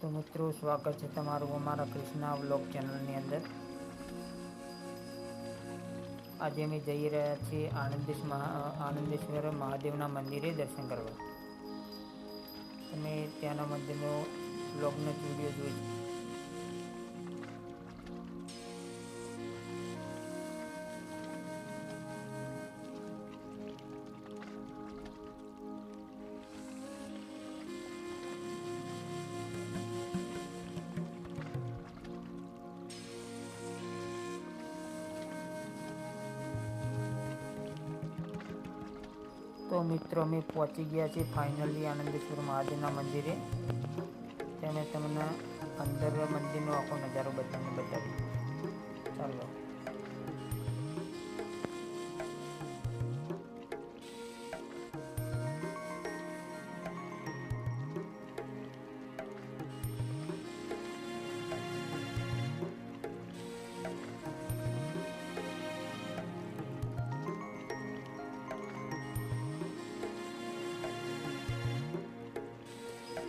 તો મિત્રો, સ્વાગત છે તમારું અમારા કૃષ્ણા વ્લોગ ચેનલની અંદર। આજે અમે જઈ રહ્યા છીએ આનંદેશ્વર મહાદેવના મંદિરે દર્શન કરવા। તમે ત્યાંના મંદિરનો વ્લોગનો વિડીયો જોઈ। તો મિત્રો, અમે પહોંચી ગયા છીએ ફાઇનલી આનંદેશ્વર મહાદેવના મંદિરે। ત્યાં તમને અંદર મંદિરનો આખો નજારો બતાવી। ચાલો।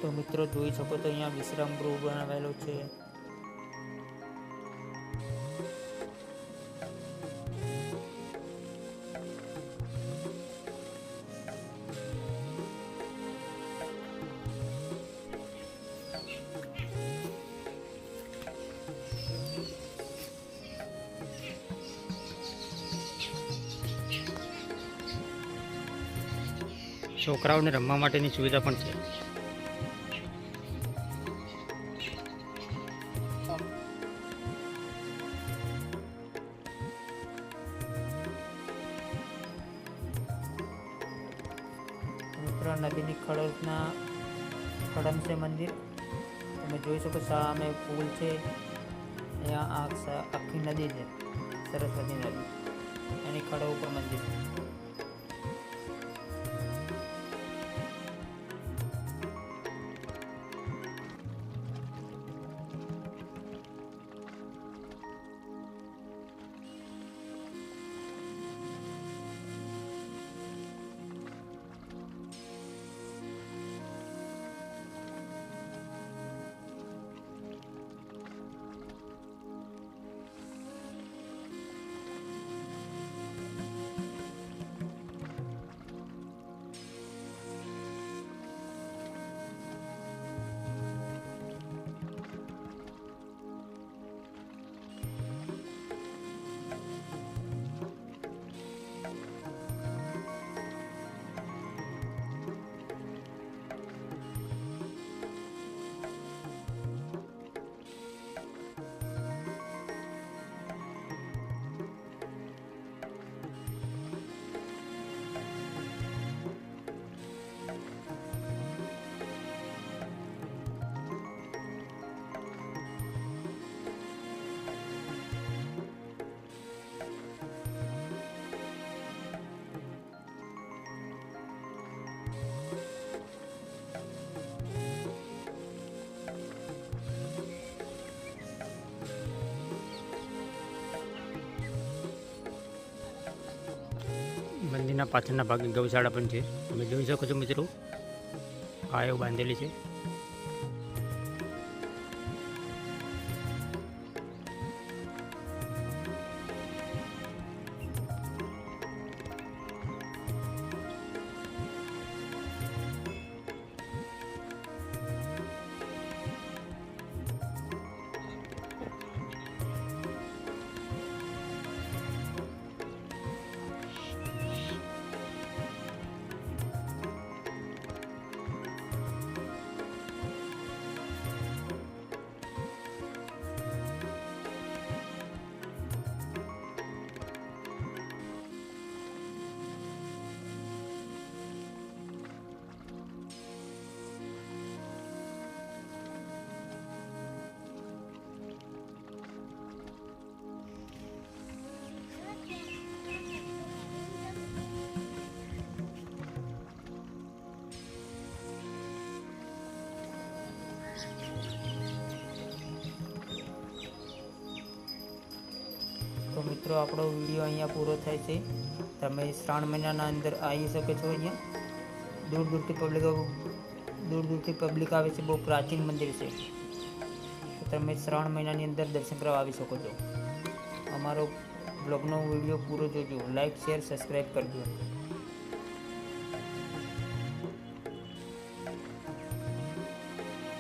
તો મિત્રો, જોઈ શકો તો અહીંયા વિશ્રામ ગૃહ બનાવેલો છે। છોકરાઓને રમવા માટેની સુવિધા પણ છે। મિત્રો, નદીની ખડમ છે મંદિર। તમે જોઈ શકો સામે પુલ છે। અહીંયા આખી નદી છે, સરસ્વતી નદી, એની ખડો ઉપર મંદિર છે। મંદિરના પાછળના ભાગે ગૌશાળા પણ છે। તમે જોઈ શકો છો મિત્રો, ગાયો બાંધેલી છે। તો મિત્રો, આપણો વિડીયો અહીંયા પૂરો થાય છે। તમે શ્રાવણ મહિનાના અંદર આવી શકો છો। અહીંયા દૂર દૂરથી પબ્લિક આવે છે। બહુ પ્રાચીન મંદિર છે। તમે શ્રાવણ મહિનાની અંદર દર્શન કરવા આવી શકો છો. અમારો બ્લોગનો વિડીયો પૂરો જોજો. લાઈક, શેર, સબસ્ક્રાઈબ કરજો.